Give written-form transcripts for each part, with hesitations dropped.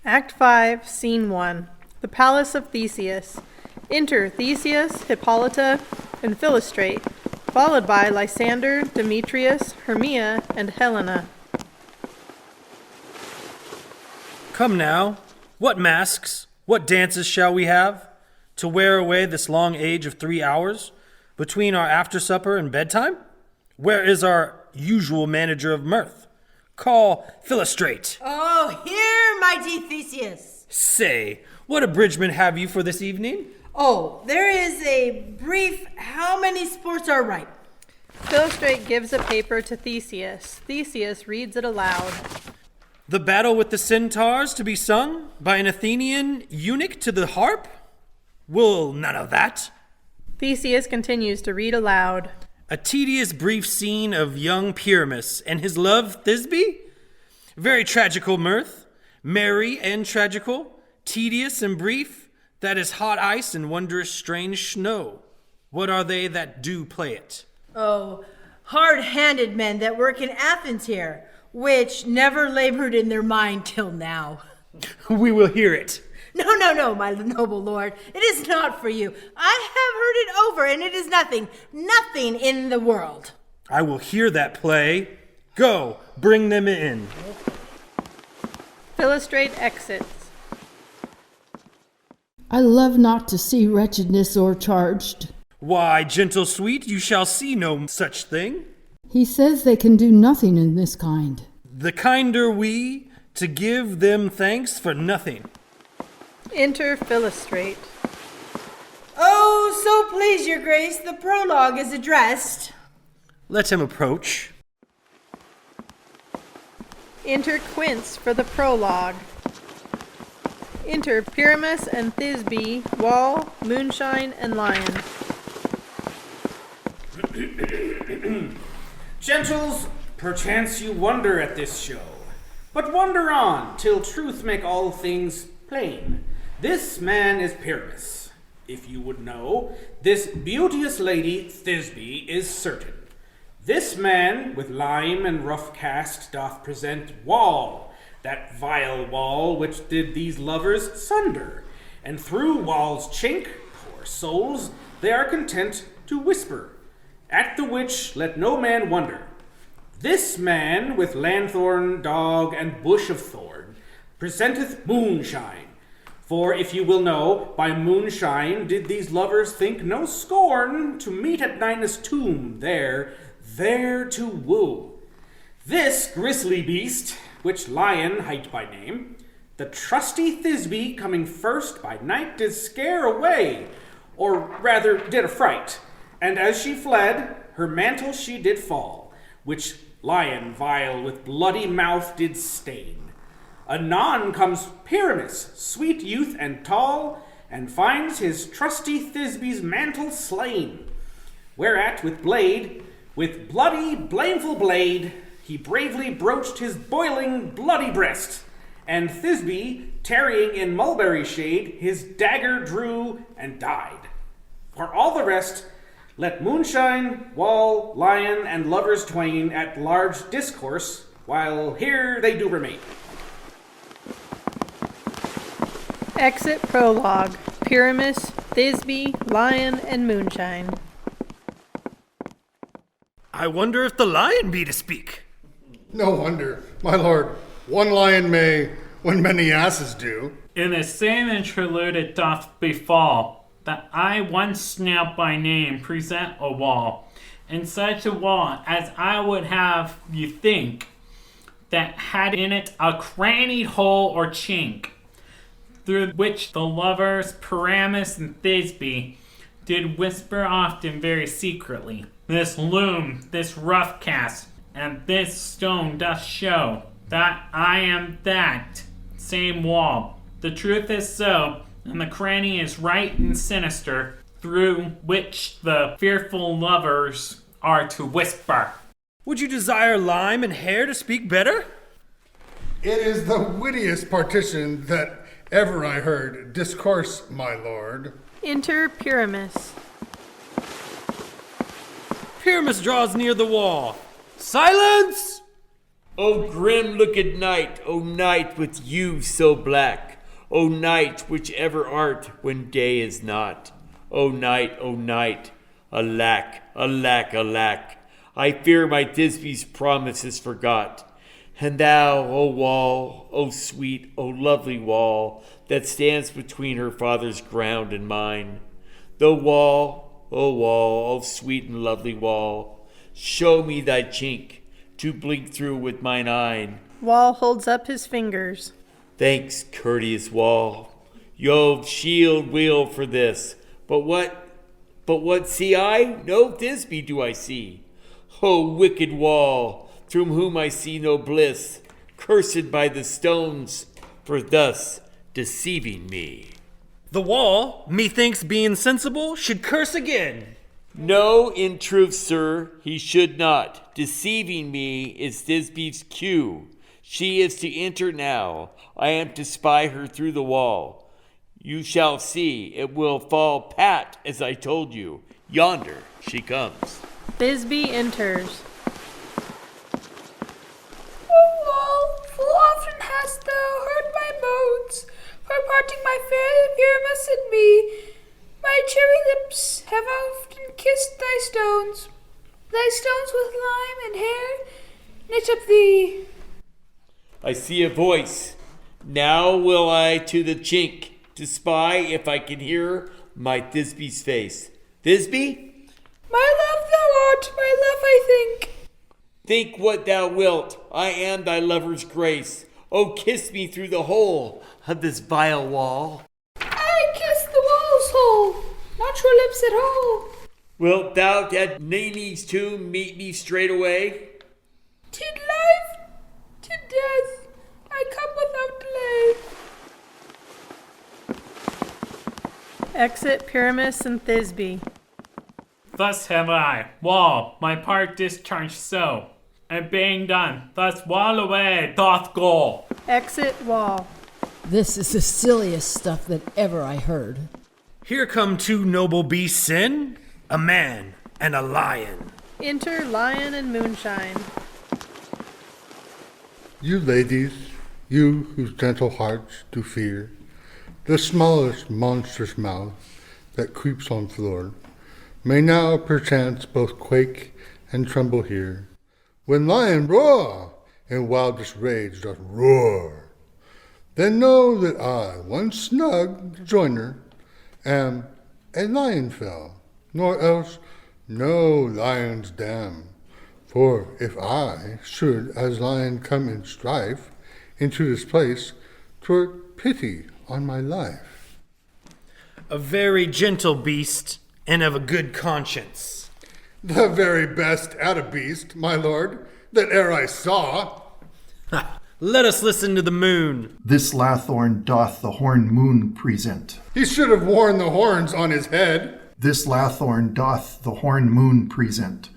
Act 5, Scene 1. The Palace of Theseus. Enter Theseus, Hippolyta, and Philostrate, followed by Lysander, Demetrius, Hermia, and Helena. Come now, what masks, what dances shall we have, to wear away this long age of 3 hours, between our after supper and bedtime? Where is our usual manager of mirth? Call Philostrate. Oh, here, mighty Theseus. Say, what abridgment have you for this evening? Oh, there is a brief how many sports are right. Philostrate gives a paper to Theseus. Theseus reads it aloud. The battle with the centaurs to be sung by an Athenian eunuch to the harp? Will none of that. Theseus continues to read aloud. A tedious brief scene of young Pyramus and his love Thisbe? Very tragical mirth, merry and tragical, tedious and brief, that is hot ice and wondrous strange snow. What are they that do play it? Oh, hard-handed men that work in Athens here, which never labored in their mind till now. We will hear it. No, my noble lord. It is not for you. I have heard it over, and it is nothing in the world. I will hear that play. Go, bring them in. Philostrate exits. I love not to see wretchedness o'ercharged. Why, gentle sweet, you shall see no such thing. He says they can do nothing in this kind. The kinder we, to give them thanks for nothing. Enter Philostrate. Oh, so please your grace, the prologue is addressed. Let him approach. Enter Quince for the prologue. Enter Pyramus and Thisbe, Wall, Moonshine, and Lion. Gentles, perchance you wonder at this show, but wonder on till truth make all things plain. This man is Pyramus. If you would know, this beauteous lady Thisbe is certain. This man with lime and rough cast doth present Wall, that vile Wall which did these lovers sunder, and through Wall's chink, poor souls, they are content to whisper, at the which let no man wonder. This man with lanthorn, dog, and bush of thorn presenteth Moonshine. For if you will know, by moonshine did these lovers think no scorn to meet at Ninus' tomb there to woo. This grisly beast, which Lion hight by name, the trusty Thisbe coming first by night did scare away, or rather did affright, and as she fled, her mantle she did fall, which Lion vile with bloody mouth did stain. Anon comes Pyramus, sweet youth and tall, and finds his trusty Thisbe's mantle slain. Whereat with bloody, blameful blade, he bravely broached his boiling, bloody breast, and Thisbe, tarrying in mulberry shade, his dagger drew and died. For all the rest, let Moonshine, Wall, Lion, and lovers twain at large discourse, while here they do remain. Exit prologue. Pyramus, Thisbe, Lion, and Moonshine. I wonder if the lion be to speak. No wonder, my lord. One lion may, when many asses do. In the same interlude it doth befall, that I one snout by name present a wall, and such a wall as I would have you think, that had in it a crannied hole or chink, through which the lovers Pyramus and Thisbe did whisper often very secretly. This loom, this rough cast, and this stone doth show that I am that same wall. The truth is so, and the cranny is right and sinister, through which the fearful lovers are to whisper. Would you desire Lime and Hair to speak better? It is the wittiest partition that ever I heard discourse, my lord. Enter Pyramus. Pyramus draws near the wall. Silence! O grim-looked night, O night with you so black, O night which ever art when day is not. O night, alack, alack, alack, I fear my Thisbe's promise is forgot. And thou, O wall, O sweet, O lovely wall, that stands between her father's ground and mine. The wall, O sweet and lovely wall, show me thy chink, to blink through with mine eye. Wall holds up his fingers. Thanks, courteous wall. You've shield wheel for this. But what see I? No Thisbe do I see. O wicked wall, through whom I see no bliss, cursed by the stones, for thus deceiving me. The wall, methinks being sensible, should curse again. No, in truth, sir, he should not. Deceiving me is Thisbe's cue. She is to enter now. I am to spy her through the wall. You shall see, it will fall pat, as I told you. Yonder she comes. Thisbe enters. O wall, full often hast thou heard my moans, for parting my fair Pyramus and me. My cherry lips have often kissed thy stones with lime and hair knit up thee. I see a voice. Now will I to the chink, to spy if I can hear my Thisbe's face. Thisbe? My love thou art, my love I think. Think what thou wilt. I am thy lover's grace. Oh, kiss me through the hole of this vile wall. I kiss the wall's hole, not your lips at all. Wilt thou at Nini's tomb meet me straightway? To life, to death, I come without delay. Exit Pyramus and Thisbe. Thus have I, wall, my part discharged so, and being done, thus wall away doth go. Exit Wall. This is the silliest stuff that ever I heard. Here come two noble beasts in, a man and a lion. Enter Lion and Moonshine. You ladies, you whose gentle hearts do fear the smallest monstrous mouth that creeps on floor, may now perchance both quake and tremble here, when lion roar in wildest rage doth roar. Then know that I, one snug joiner, am a lion fell, nor else no lion's dam. For if I should as lion come in strife into this place, 'twere pity on my life. A very gentle beast and of a good conscience. The very best at a beast, my lord, that e'er I saw. Let us listen to the moon. This Lathorn doth the horn moon present. He should have worn the horns on his head. This Lathorn doth the horn moon present.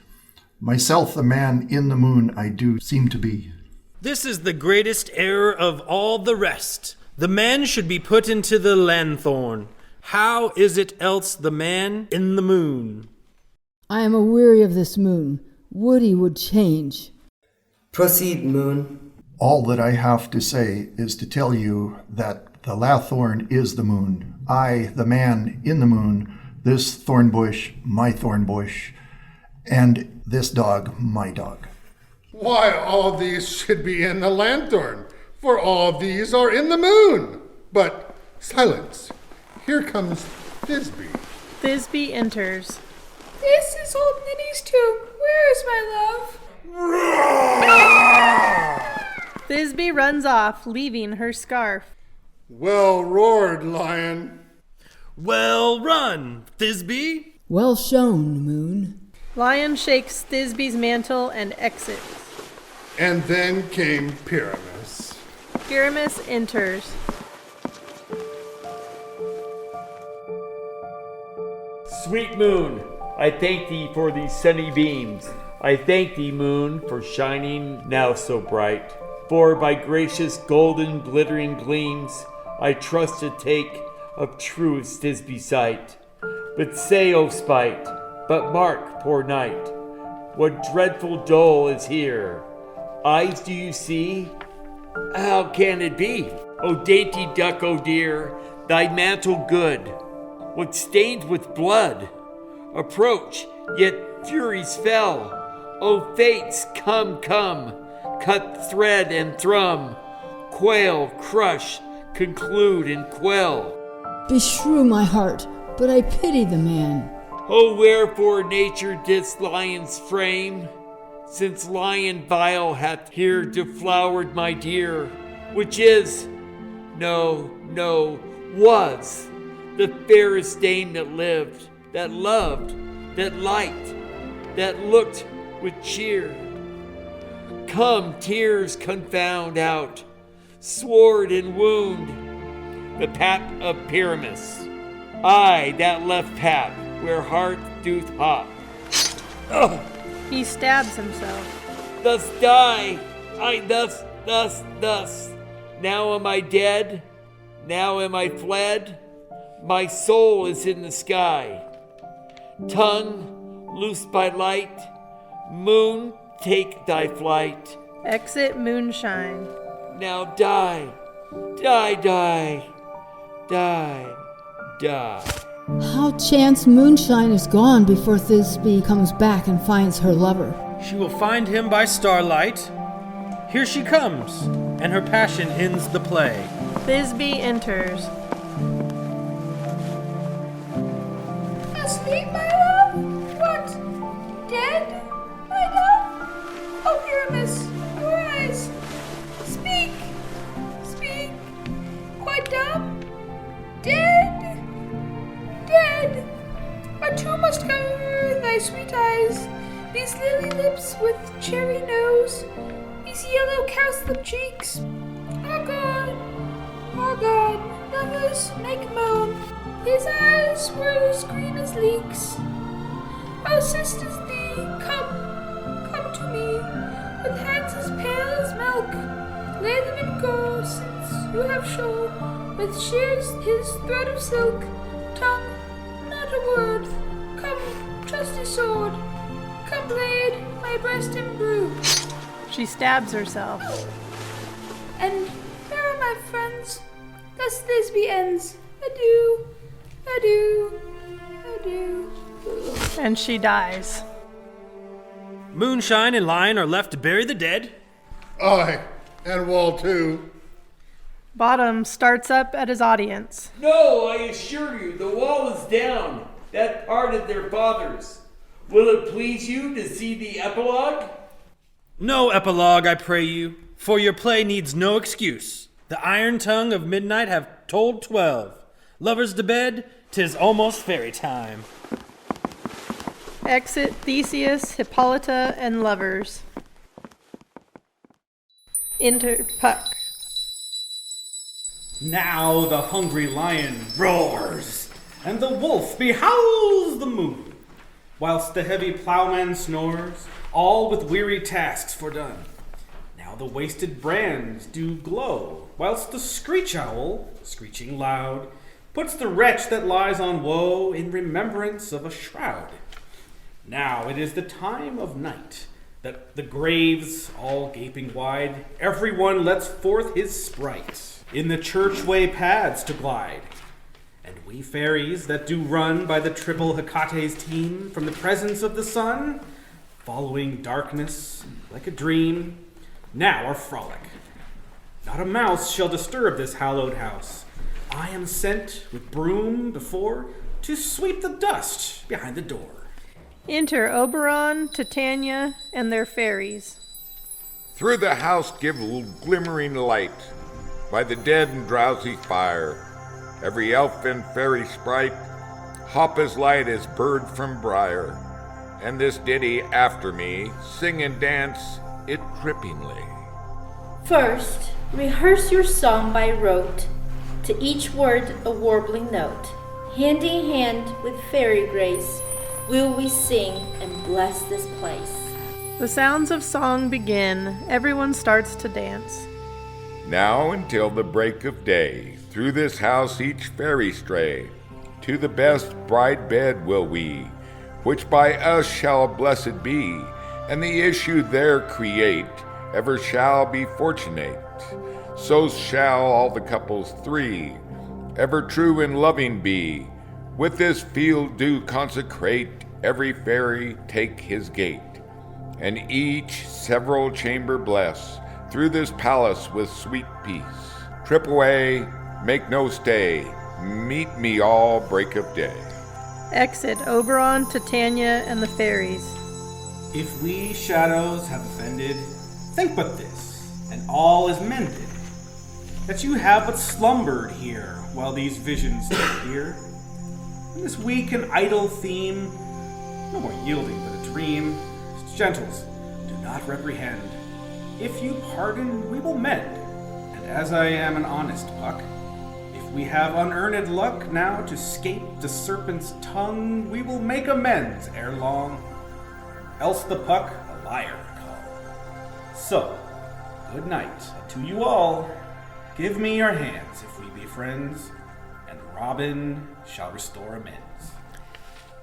Myself the man in the moon I do seem to be. This is the greatest error of all the rest. The man should be put into the lanthorn. How is it else the man in the moon? I am aweary of this moon. Would he would change. Proceed, moon. All that I have to say is to tell you that the Lathorn is the moon. I, the man in the moon, this thorn bush, my thorn bush, and this dog, my dog. Why, all these should be in the lanthorn, for all these are in the moon. But silence. Here comes Thisbe. Thisbe enters. This is old Ninny's tomb. Where is my love? Thisbe runs off, leaving her scarf. Well roared, lion. Well run, Thisbe. Well shown, moon. Lion shakes Thisbe's mantle and exits. And then came Pyramus. Pyramus enters. Sweet moon, I thank thee for these sunny beams. I thank thee, moon, for shining now so bright. For by gracious golden glittering gleams, I trust to take of truest Thisbe sight. But say, O spite, but mark, poor night, what dreadful dole is here. Eyes do you see? How can it be? O dainty duck, O dear, thy mantle good, what stained with blood? Approach, yet furies fell. O fates, come, come, cut thread and thrum, quail, crush, conclude and quell. Beshrew my heart, but I pity the man. O wherefore nature didst lion's frame, since lion vile hath here deflowered my dear, which is, no, was, the fairest dame that lived, that loved, that liked, that looked with cheer. Come, tears confound out, sword and wound, the pap of Pyramus. I, that left pap, where heart doth hop. Ugh. He stabs himself. Thus die, I thus. Now am I dead, now am I fled, my soul is in the sky. Tongue, loosed by light, moon, take thy flight. Exit moonshine. Now die. How chance moonshine is gone before Thisbe comes back and finds her lover. She will find him by starlight. Here she comes, and her passion ends the play. Thisbe enters. Asleep, my love? What? Dead, my love? Oh, Pyramus, your eyes. Speak. Quite dumb? Dead. A tomb must cover thy sweet eyes, these lily lips with cherry nose, these yellow cowslip cheeks. Our God, lovers make moan. His eyes were as green as leeks. Oh, sisters, thee, come to me, with hands as pale as milk. Lay them in gore, since you have shorn with shears his thread of silk. Tongue, not a word. Come, trusty sword. Come, blade, my breast imbrue. She stabs herself. And where are my friends? Thus Thisbe ends. Adieu. And she dies. Moonshine and Lion are left to bury the dead. Aye, and Wall too. Bottom starts up at his audience. No, I assure you, the wall is down. That part of their fathers. Will it please you to see the epilogue? No epilogue, I pray you, for your play needs no excuse. The iron tongue of midnight have told 12. Lovers to bed, 'tis almost fairy time. Exit Theseus, Hippolyta, and lovers. Enter Puck. Now the hungry lion roars, and the wolf behowls the moon, whilst the heavy plowman snores, all with weary tasks fordone. Now the wasted brands do glow, whilst the screech owl, screeching loud, puts the wretch that lies on woe in remembrance of a shroud. Now it is the time of night, that the graves, all gaping wide, every one lets forth his sprite, in the churchway paths to glide. And we fairies that do run by the triple Hecate's team from the presence of the sun, following darkness like a dream, now are frolic. Not a mouse shall disturb this hallowed house. I am sent with broom before to sweep the dust behind the door. Enter Oberon, Titania, and their fairies. Through the house give glimmering light, by the dead and drowsy fire. Every elf and fairy sprite hop as light as bird from briar. And this ditty after me, sing and dance it trippingly. First, rehearse your song by rote, to each word a warbling note. Hand in hand with fairy grace, will we sing and bless this place. The sounds of song begin. Everyone starts to dance. Now until the break of day, through this house each fairy stray. To the best bride bed will we, which by us shall blessed be, and the issue there create, ever shall be fortunate. So shall all the couples three ever true and loving be. With this field do consecrate, every fairy take his gate, and each several chamber bless, through this palace with sweet peace. Trip away, make no stay, meet me all break of day. Exit Oberon, Titania, and the fairies. If we shadows have offended, think but this, and all is mended, that you have but slumbered here while these visions did appear. And this weak and idle theme, no more yielding but a dream. Gentles, do not reprehend. If you pardon, we will mend. And as I am an honest Puck, if we have unearned luck now to scape the serpent's tongue, we will make amends ere long. Else the Puck a liar call. So, good night to you all. Give me your hands if we be friends, and Robin shall restore amends.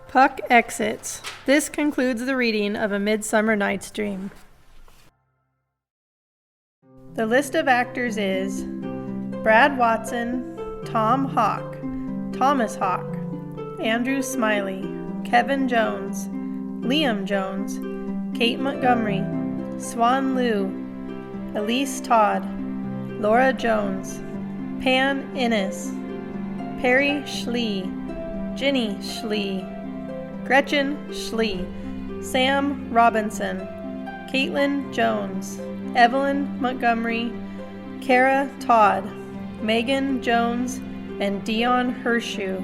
Puck exits. This concludes the reading of A Midsummer Night's Dream. The list of actors is Brad Watson, Tom Hawk, Thomas Hawk, Andrew Smiley, Kevin Jones, Liam Jones, Kate Montgomery, Swan Liu, Elise Todd, Laura Jones, Pan Innes, Perry Schlee, Ginny Schlee, Gretchen Schlee, Sam Robinson, Caitlin Jones, Evelyn Montgomery, Kara Todd, Megan Jones, and Dion Hershew.